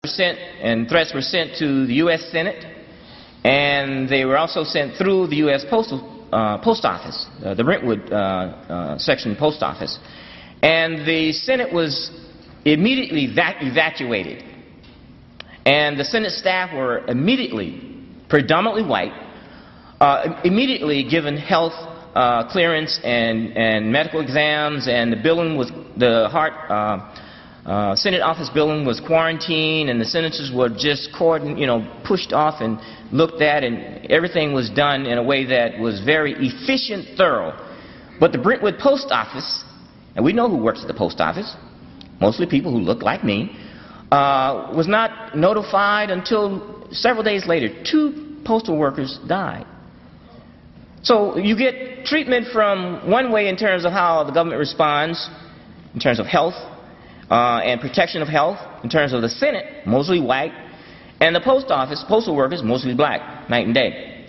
sent, and threats were sent to the U.S. Senate, and they were also sent through the U.S. Post Office, the Brentwood section post office. And the Senate was immediately evacuated. And the Senate staff were immediately, predominantly white, immediately given health clearance and medical exams, and the building was, Senate office building was quarantined, and the senators were just pushed off and looked at, and everything was done in a way that was very efficient, thorough. But the Brentwood Post Office, and we know who works at the post office, mostly people who look like me, was not notified until several days later. 2 postal workers died. So you get treatment from one way in terms of how the government responds, in terms of health and protection of health, in terms of the Senate, mostly white, and the post office, postal workers, mostly black, night and day.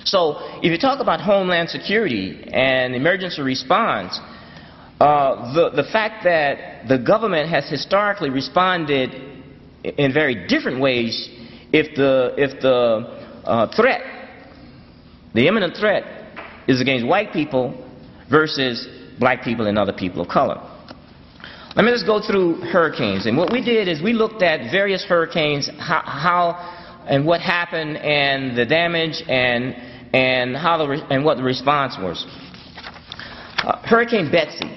So if you talk about homeland security and emergency response, the fact that the government has historically responded in very different ways if the threat, the imminent threat, is against white people versus black people and other people of color. Let me just go through hurricanes. And what we did is we looked at various hurricanes, how and what happened, and the damage, and what the response was. Hurricane Betsy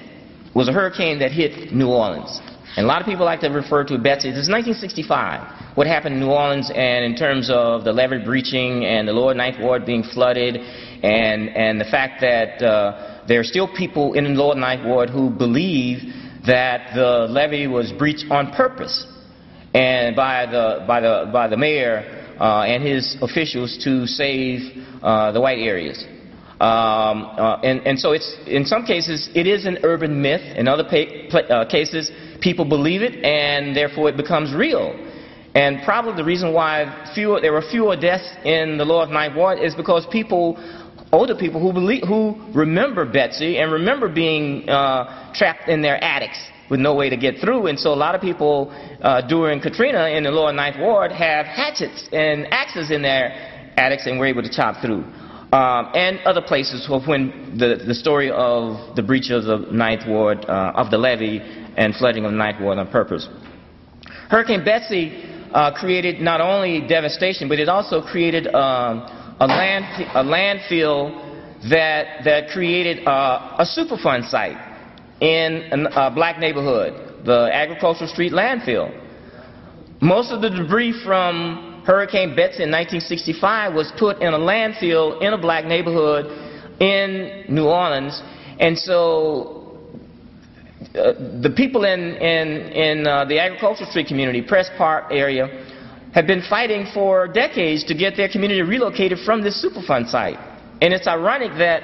was a hurricane that hit New Orleans. And a lot of people like to refer to Betsy. This is 1965. What happened in New Orleans, and in terms of the levee breaching and the lower Ninth Ward being flooded, and the fact that there are still people in the lower Ninth Ward who believe that the levee was breached on purpose, and by the mayor and his officials to save the white areas. And so it's, in some cases, it is an urban myth. In other cases, people believe it, and therefore it becomes real. And probably the reason why there were fewer deaths in the lower Ninth Ward is because older people who remember Betsy and remember being trapped in their attics with no way to get through. And so a lot of people during Katrina in the lower Ninth Ward have hatchets and axes in their attics and were able to chop through. And other places when the story of the breach of the Ninth Ward, of the levee and flooding of the Ninth Ward on purpose. Hurricane Betsy created not only devastation, but it also created a landfill that created a Superfund site in a black neighborhood, the Agricultural Street landfill. Most of the debris from Hurricane Betsy in 1965 was put in a landfill in a black neighborhood in New Orleans, and so the people in the Agricultural Street community, Press Park area, have been fighting for decades to get their community relocated from this Superfund site. And it's ironic that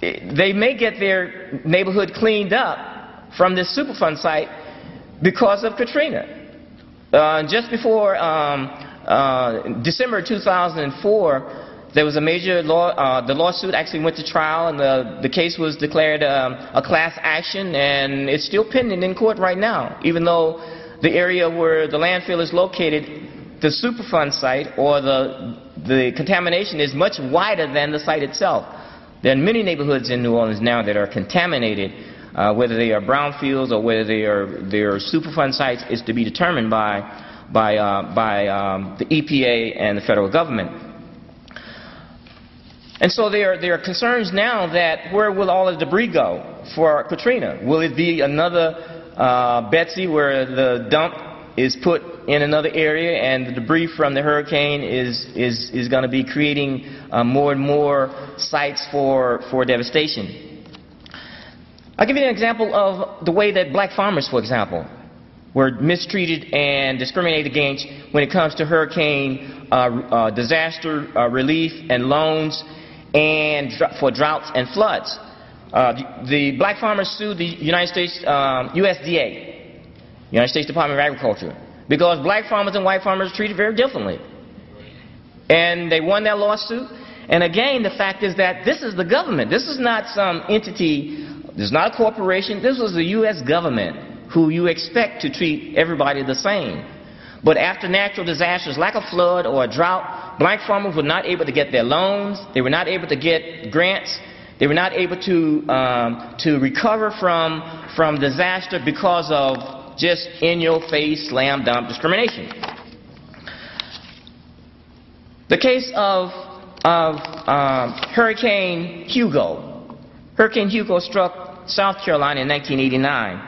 they may get their neighborhood cleaned up from this Superfund site because of Katrina. Just before December 2004, there was a major the lawsuit actually went to trial, and the case was declared a class action, and it's still pending in court right now, even though the area where the landfill is located, the Superfund site, or the contamination is much wider than the site itself. There are many neighborhoods in New Orleans now that are contaminated, whether they are brownfields or whether they are Superfund sites is to be determined by the EPA and the federal government. And so there are concerns now that where will all the debris go for Katrina? Will it be another Betsy, where the dump is put in another area and the debris from the hurricane is going to be creating more and more sites for devastation? I'll give you an example of the way that black farmers, for example, were mistreated and discriminated against when it comes to hurricane disaster relief and loans and for droughts and floods. The black farmers sued the United States USDA, United States Department of Agriculture, because black farmers and white farmers are treated very differently. And they won that lawsuit. And again, the fact is that this is the government. This is not some entity. This is not a corporation. This was the U.S. government, who you expect to treat everybody the same. But after natural disasters like a flood or a drought, black farmers were not able to get their loans. They were not able to get grants. They were not able to recover from disaster because of just in-your-face, slam-dunk discrimination. The case of Hurricane Hugo. Hurricane Hugo struck South Carolina in 1989.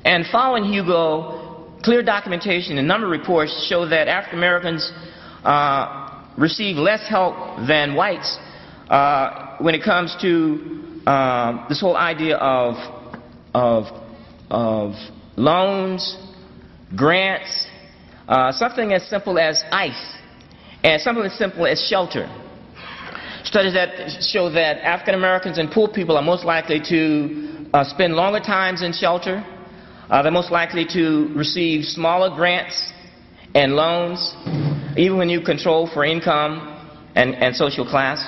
And following Hugo, clear documentation and a number of reports show that African Americans receive less help than whites when it comes to this whole idea of loans, grants, something as simple as ICE, and something as simple as shelter. Studies that show that African Americans and poor people are most likely to spend longer times in shelter. They're most likely to receive smaller grants and loans, even when you control for income and social class.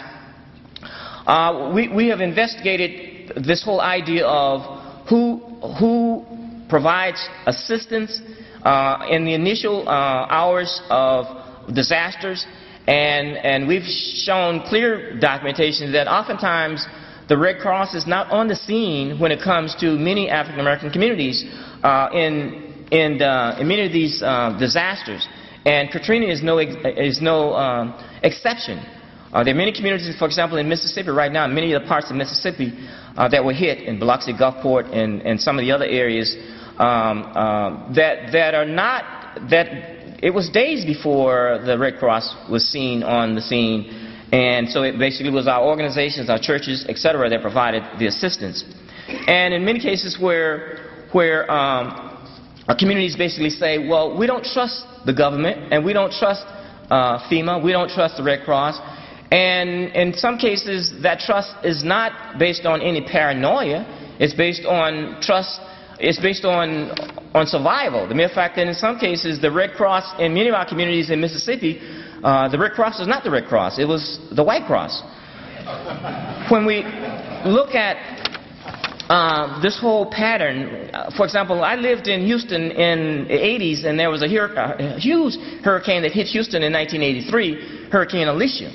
We have investigated this whole idea of who provides assistance in the initial hours of disasters, and we've shown clear documentation that oftentimes the Red Cross is not on the scene when it comes to many African American communities in many of these disasters. And Katrina is no exception. There are many communities, for example, in Mississippi right now, in many of the parts of Mississippi that were hit, in Biloxi, Gulfport, and some of the other areas that are not, that it was days before the Red Cross was seen on the scene. And so it basically was our organizations, our churches, etc., that provided the assistance. And in many cases where communities basically say, well, we don't trust the government, and we don't trust FEMA, we don't trust the Red Cross. And in some cases, that trust is not based on any paranoia. It's based on trust. It's based on survival. The mere fact that in some cases, the Red Cross in many of our communities in Mississippi, the Red Cross was not the Red Cross. It was the White Cross. When we look at this whole pattern, for example, I lived in Houston in the 80s, and there was a huge hurricane that hit Houston in 1983, Hurricane Alicia.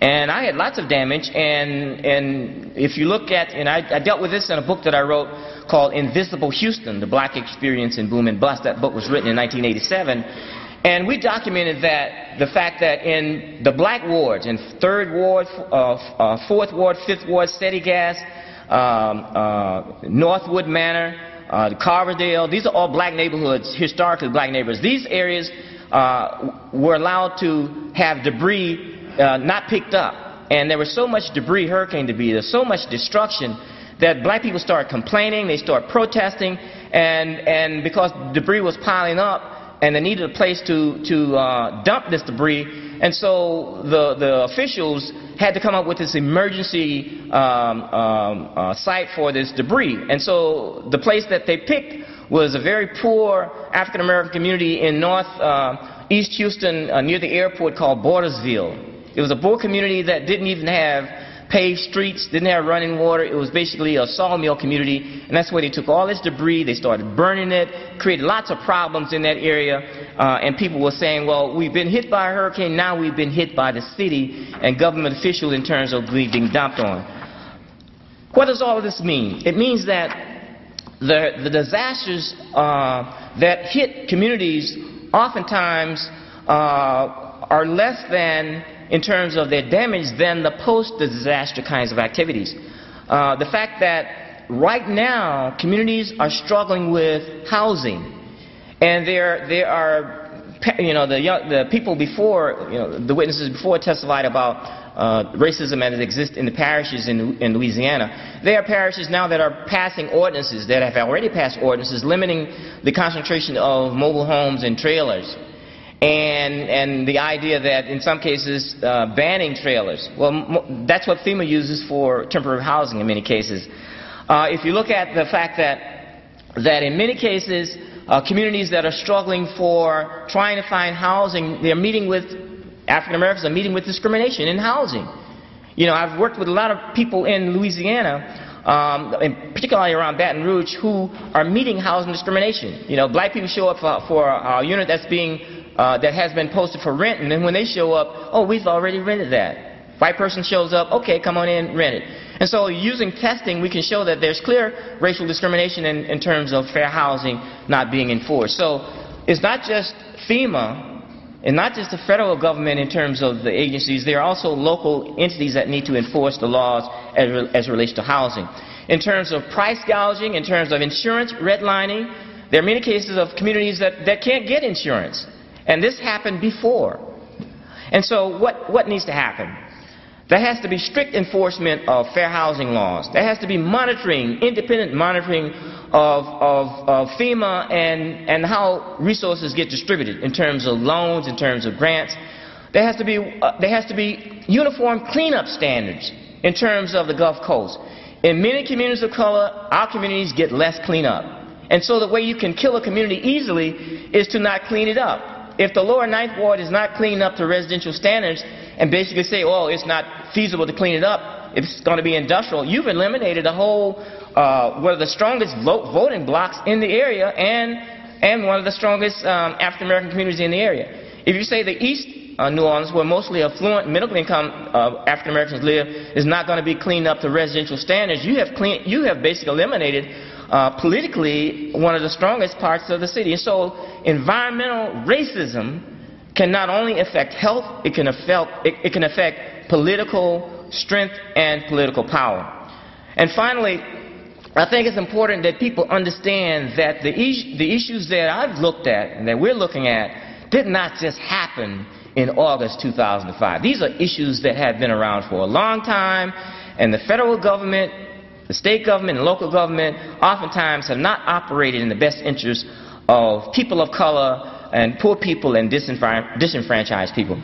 And I had lots of damage, and if you look at, and I dealt with this in a book that I wrote called Invisible Houston, The Black Experience in Boom and Bust. That book was written in 1987. And we documented that the fact that in the black wards, in 3rd Ward, 4th Ward, 5th Ward, City Gas, Northwood Manor, Carverdale, these are all black neighborhoods, historically black neighborhoods. These areas were allowed to have debris not picked up. And there was so much debris, hurricane debris, there's so much destruction that black people started complaining, they started protesting, and because debris was piling up, and they needed a place to dump this debris, and so the officials had to come up with this emergency site for this debris. And so the place that they picked was a very poor African American community in East Houston near the airport called Bordersville. It was a poor community that didn't even have paved streets, didn't have running water. It was basically a sawmill community, and that's where they took all this debris, they started burning it, created lots of problems in that area, and people were saying, well, we've been hit by a hurricane, now we've been hit by the city and government officials in terms of being dumped on. What does all of this mean? It means that the disasters that hit communities oftentimes are less than, in terms of their damage, than the post-disaster kinds of activities. The fact that right now communities are struggling with housing, and there are, the people before, the witnesses before testified about racism as it exists in the parishes in Louisiana. There are parishes now that are passing ordinances, that have already passed ordinances limiting the concentration of mobile homes and trailers. And the idea that in some cases banning trailers. Well, that's what FEMA uses for temporary housing in many cases. If you look at the fact that in many cases communities that are struggling for trying to find housing, they're meeting with, African Americans are meeting with discrimination in housing. I've worked with a lot of people in Louisiana and particularly around Baton Rouge, who are meeting housing discrimination. You know, black people show up for a unit that's that has been posted for rent, and then when they show up, oh, we've already rented that. White person shows up, okay, come on in, rent it. And so using testing, we can show that there's clear racial discrimination in terms of fair housing not being enforced. So it's not just FEMA and not just the federal government in terms of the agencies. There are also local entities that need to enforce the laws as it relates to housing. In terms of price gouging, in terms of insurance redlining, there are many cases of communities that can't get insurance. And this happened before. And so what needs to happen? There has to be strict enforcement of fair housing laws. There has to be monitoring, independent monitoring of FEMA and how resources get distributed in terms of loans, in terms of grants. There has to be uniform cleanup standards in terms of the Gulf Coast. In many communities of color, our communities get less cleanup. And so the way you can kill a community easily is to not clean it up. If the lower Ninth Ward is not cleaned up to residential standards and basically say, oh, it's not feasible to clean it up, it's going to be industrial, you've eliminated a whole, one of the strongest voting blocks in the area and one of the strongest African American communities in the area. If you say the East New Orleans, where mostly affluent middle income African Americans live, is not going to be cleaned up to residential standards, you have basically eliminated politically one of the strongest parts of the city. And so environmental racism can not only affect health, it can affect political strength and political power. And finally, I think it's important that people understand that the issues that I've looked at and that we're looking at did not just happen in August 2005. These are issues that have been around for a long time, and the federal government, the state government, and local government oftentimes have not operated in the best interest of people of color and poor people and disenfranchised people.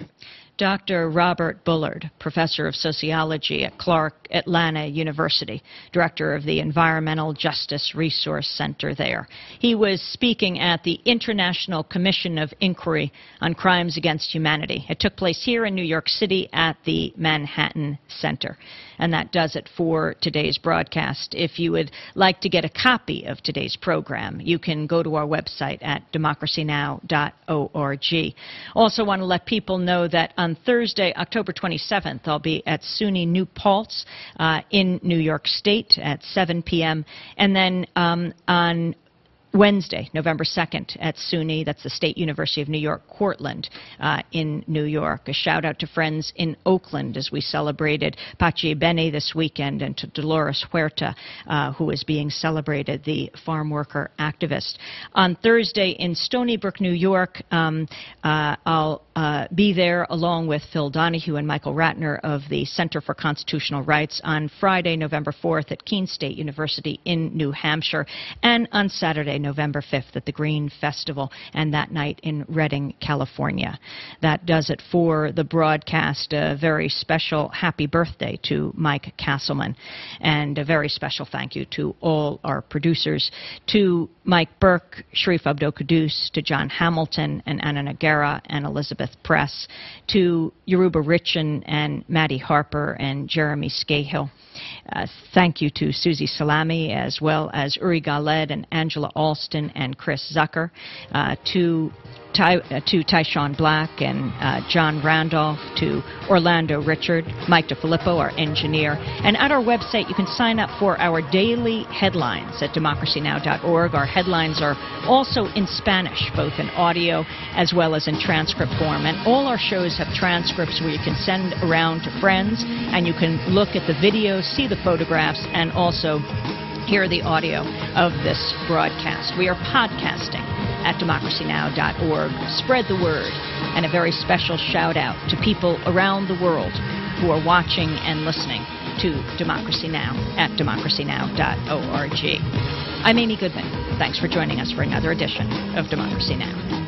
Dr. Robert Bullard, Professor of Sociology at Clark Atlanta University, Director of the Environmental Justice Resource Center there. He was speaking at the International Commission of Inquiry on Crimes Against Humanity. It took place here in New York City at the Manhattan Center. And that does it for today's broadcast. If you would like to get a copy of today's program, you can go to our website at democracynow.org. Also want to let people know that on Thursday, October 27th, I'll be at SUNY New Paltz in New York State at 7 p.m. And then on Wednesday, November 2nd, at SUNY, that's the State University of New York, Cortland, in New York. A shout out to friends in Oakland as we celebrated Pachi Bene this weekend, and to Dolores Huerta, who is being celebrated, the farm worker activist. On Thursday in Stony Brook, New York, I'll be there along with Phil Donahue and Michael Ratner of the Center for Constitutional Rights. On Friday, November 4th, at Keene State University in New Hampshire, and on Saturday, November 5th, at the Green Festival, and that night in Redding, California. That does it for the broadcast. A very special happy birthday to Mike Castleman, and a very special thank you to all our producers, to Mike Burke, Sharif Abdel-Kudus, to John Hamilton and Anna Nagara and Elizabeth Press, to Yoruba Richin and Maddie Harper and Jeremy Scahill. Thank you to Susie Salami, as well as Uri Galed and Angela Alston and Chris Zucker, to Tyshawn Black and John Randolph, to Orlando Richard, Mike DeFilippo, our engineer. And at our website, you can sign up for our daily headlines at democracynow.org. Our headlines are also in Spanish, both in audio as well as in transcript form. And all our shows have transcripts where you can send around to friends, and you can look at the videos, see the photographs, and also hear the audio of this broadcast. We are podcasting at democracynow.org. Spread the word. And a very special shout out to people around the world who are watching and listening to Democracy Now! At democracynow.org. I'm Amy Goodman. Thanks for joining us for another edition of Democracy Now!